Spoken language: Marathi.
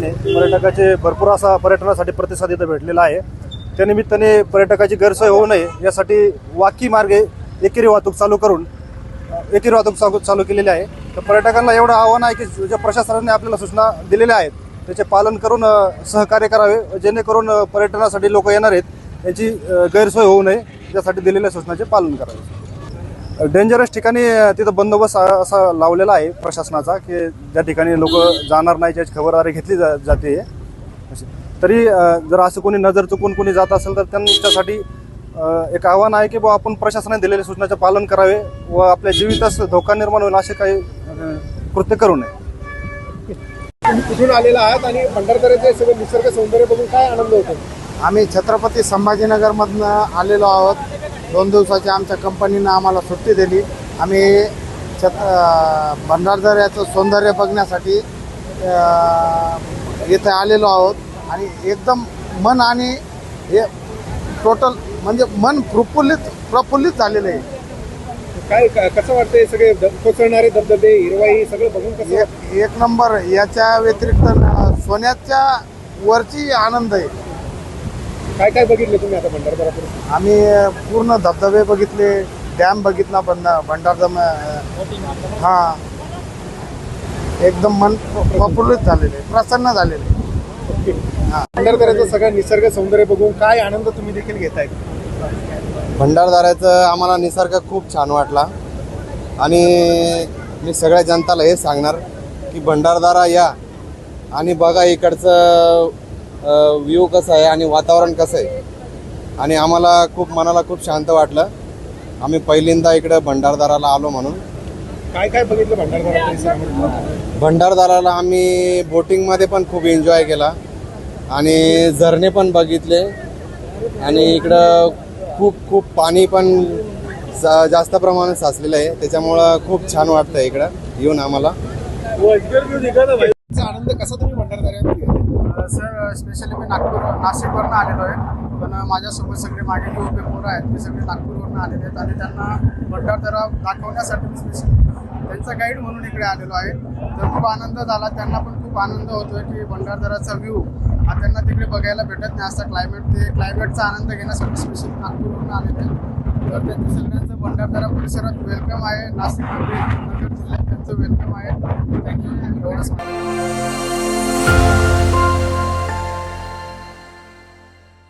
निमित्ताने पर्यटकाचे भरपूर असा पर्यटनासाठी प्रतिसाद इथं भेटलेला आहे। त्यानिमित्ताने पर्यटकाची गैरसोय होऊ नये यासाठी वाकी मार्गे एकेरी वाहतूक चालू केलेली आहे। तर पर्यटकांना एवढं आव्हान आहे की ज्या प्रशासनाने आपल्याला सूचना दिलेल्या आहेत त्याचे पालन करून सहकार्य करावे, जेणेकरून पर्यटनासाठी लोक येणार आहेत याची गैरसोय होऊ नये यासाठी दिलेल्या सूचनाचे पालन करावे। डेंजरस ठिकाणी तिथं बंदोबस्त असा लावलेला आहे प्रशासनाचा की ज्या ठिकाणी लोक जाणार नाही याची खबरदारी घेतली जाते। तरी जर असं कोणी नजर चुकून कोणी जात असेल तर त्यांच्यासाठी एक आव्हान आहे की आपण प्रशासनाने दिलेल्या सूचनाचे पालन करावे व आपल्या जीवितास धोका निर्माण होईल असे काही कृत्य करू नये। कुठून आलेला आहात आणि भंडारदऱ्याचे सगळे निसर्ग सौंदर्य बघून काय आनंद होतो? आम्ही छत्रपती संभाजीनगरमधनं आलेलो आहोत। 2 दिवसाची आमच्या कंपनीनं आम्हाला सुट्टी दिली। आम्ही भंडारदऱ्याचं सौंदर्य बघण्यासाठी इथे आलेलो आहोत आणि एकदम मन आणि हे टोटल म्हणजे मन प्रफुल्लित झालेलं आहे। काय कसं वाटतंय सगळे कोसळणारे धबधबे, हिरवाई सगळं बघून कसं? एक नंबर। याच्या व्यतिरिक्त सोन्याच्या वरची आनंद आहे। काय काय बघितले तुम्ही आता भंडारदऱ्यात? आम्ही पूर्ण धबधबे बघितले, डॅम बघितला, भंडारदरा हा एकदम मन प्रफुल्लित झालेले, प्रसन्न झालेले। भंडारदऱ्याचं सगळं निसर्ग सौंदर्य बघून काय आनंद तुम्ही देखील घेताय? भंडारदऱ्याचं आम्हाला निसर्ग खूप छान वाटला आणि मी सगळ्या जनताला हे सांगणार की भंडारदरा या आणि बघा इकडचं व्ह्यू कसं आहे आणि वातावरण कसं आहे आणि आम्हाला खूप मनाला खूप शांत वाटलं। आम्ही पहिल्यांदा इकडं भंडारदराला आलो म्हणून। काय काय बघितलं भंडारदरा? भंडारदराला आम्ही बोटिंगमध्ये पण खूप एन्जॉय केला आणि झरणे पण बघितले आणि इकडं खूप पाणी पण जास्त प्रमाणात साचलेलं आहे, त्याच्यामुळं खूप छान वाटतं इकडं येऊन आम्हाला। आनंद कसा तुम्ही भंडारदऱ्यात? सर स्पेशली मी नाशिकवरनं आलेलो आहे, पण माझ्यासोबत सगळे माझे जे उभे पोरं आहेत ते सगळे नागपूरवरनं आलेले आहेत आणि त्यांना भंडारदरा दाखवण्यासाठी मी स्पेशली त्यांचा गाईड म्हणून इकडे आलेलो आहे। तर खूप आनंद झाला, त्यांना पण खूप आनंद होतोय की भंडारदराचा व्ह्यू हा त्यांना तिकडे बघायला भेटत नाही। असा क्लायमेटचा आनंद घेण्यासाठी स्पेशली नागपूरवरून आलेले आहेत। तर त्यांचं सगळ्यांचं भंडारदरा परिसरात वेलकम आहे, नाशिक नगर जिल्ह्यात त्यांचं वेलकम आहे। थँक्यू एवढंच।